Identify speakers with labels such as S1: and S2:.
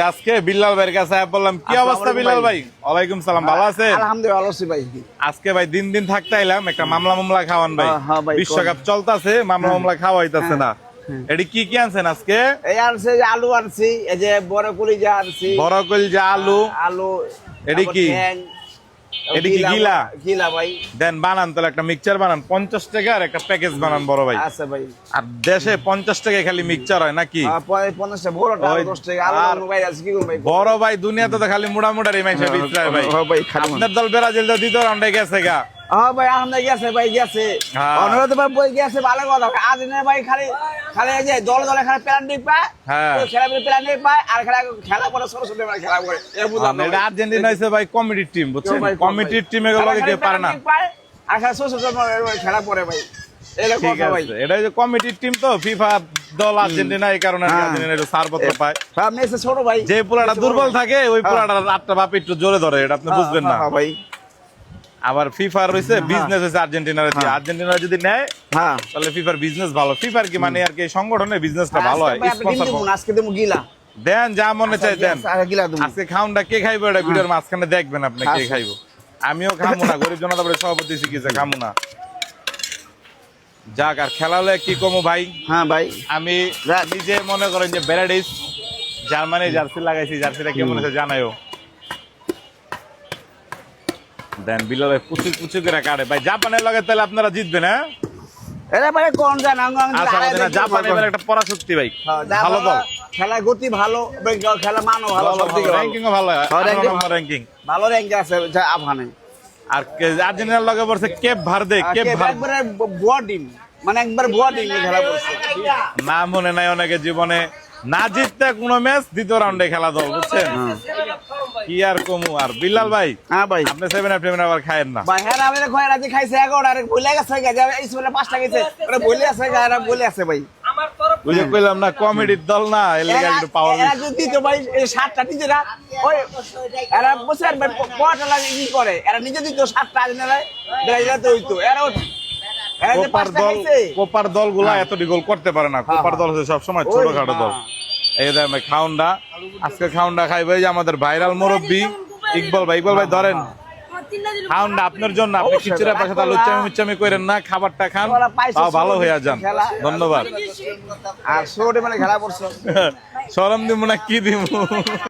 S1: আজকে বিল্লাল ভাইয়ের কাছে বললাম কি অবস্থা বিল্লাল ভাই? ওয়ালাইকুম সালাম, ভালো আছেন?
S2: আলহামদুলিল্লাহ ভালো আছি ভাই।
S1: আজকে ভাই দিন দিন থাকতে আইলাম একটা মামলা খাওয়ান ভাই। বিশ্বকাপ চলতেছে, মামলা খাওয়াইতেছে না। এডি কি কি আনছেন আজকে?
S2: এই আনছে আলু আনছি, এই যে বড় কলিজা আনছি,
S1: বড় কলিজা আলু। এডি কি? এডি কি গিলা?
S2: গিলা ভাই।
S1: দেন বানান তাহলে একটা মিক্সচার বানান, 50 টাকার একটা প্যাকেজ বানান বড় ভাই।
S2: আচ্ছা ভাই।
S1: আর দেশে 50 টাকায় খালি মিক্সচার হয় নাকি?
S2: 50 টাকা বড়টা 10 টাকা আলু ভাই আছে কি ভাই?
S1: বড় ভাই দুনিয়াতে তো খালি মুড়ামুড়ারই মাইছে বিচরায় ভাই। আপনার দল ব্রাজিল তো দ্বিতীয় রাউন্ডে গেছে গা।
S2: হ্যাঁ ভাই আমরা গেছে ভাই গেছে। অনুরোধ ভাই বই গেছে ভালো কথা। আজ না ভাই খালি এই যে দলে খালি প্ল্যান্ডি পায়।
S1: হ্যাঁ।
S2: খেলা প্ল্যান্ডি পায় আর খেলা পরে সরস্বতী মানে খেলা করে।
S1: এটা আর্জেন্টিনা হইছে ভাই কমিটির টিম, বুঝছেন? কমিটির টিমে লগে কেউ পারে না।
S2: আর খেলা সরস্বতী খেলা পরে ভাই।
S1: ঠিক আছে, এটা যে কমিটির টিম তো ফিফা দল আর্জেন্টিনা, এই কারণে আর্জেন্টিনা একটু ছাড়পত্র পায়।
S2: আপনি এসে ছোট ভাই,
S1: যে পোলাটা দুর্বল থাকে ওই পোলাটা আটটা বাপ একটু জোরে ধরে, এটা আপনি বুঝবেন না
S2: ভাই।
S1: আবার ফিফার রয়েছে বিজনেস হয়েছে আর্জেন্টিনার দিয়ে। আর্জেন্টিনা যদি নেয় তাহলে ফিফার বিজনেস ভালো। ফিফার কি মানে আর কি সংগঠনের বিজনেসটা ভালো হয়।
S2: আজকে দেবো গিলা
S1: দেন, যা মনে চাই দেন। আজকে খাউনটা কে খাইবো এটা ভিডিওর মাঝখানে দেখবেন আপনি কে খাইবো। আমিও খামু না, গরিব জনতা পার্টির সভাপতি শিখেছে, খামু না। যাক, আর খেলা হলে কি কমু ভাই।
S2: হ্যাঁ ভাই,
S1: আমি নিজে মনে করেন যে বেরাডিস জার্মানি জার্সি লাগাইছি, জার্সিটা কেমন হয়েছে জানাইও। দেন বিল্লাল ভাই কুচু করে কাটে ভাই। জাপানের লগে তাহলে আপনারা জিতবেন। হ্যাঁ জাপানের একটা পরাশক্তি ভাই, ভালো দল,
S2: খেলা গতি ভালো, খেলা মানও ভালো,
S1: র্যাঙ্কিংও ভালো, র্যাঙ্কিং
S2: ভালো র্যাঙ্ক আছে আফগানে।
S1: আর আর্জেন্টিনার লগে পড়ছে কেপ ভার্দে।
S2: একবারে বুয়া টিম, মানে একবার বুয়া টিম খেলা করছে।
S1: না মনে নাই অনেকে জীবনে না জিততে কোনো ম্যাচ দ্বিতীয় রাউন্ডে খেলা দল, বুঝছেন? কি আর কমু। আর বিল্লাল ভাই,
S2: হ্যাঁ ভাই,
S1: আপনি 7 আবার খায়েন না
S2: ভাই? হ্যাঁ আমি রাজি খাইছে 11 আর বলে গেছে এই সময় 5টা গেছে, ওরা বলে আছে আর বলে আছে ভাই।
S1: ওই যে কইলাম না কমেডির দল না, এর লাগি একটু পাওয়ার
S2: এরা যদি তো ভাই এই 7টা নিজেরা ওই এরা বসে ভাই পড়াটা লাগে কি করে, এরা নিজে দিত 7টা আজ না তো হইতো। এরা
S1: কোপার দলগুলা এত গোল করতে পারে না। কোপার দল হচ্ছে সবসময় ছোটখাটো দল। এই দেখেন ভাই খাউন্ডা, আজকে খাউন্ডা খাইবে যে আমাদের ভাইরাল মুরব্বী ইকবাল ভাই। ইকবাল ভাই ধরেন খাউন্ডা আপনার জন্য। আপনি খিচুড়া পাশে লুচ্চামি করেন না, খাবারটা খান, ভালো হয়ে যান। ধন্যবাদ।
S2: আর ছোট মানে খেলা করছো
S1: সরম দিব না কি দিব।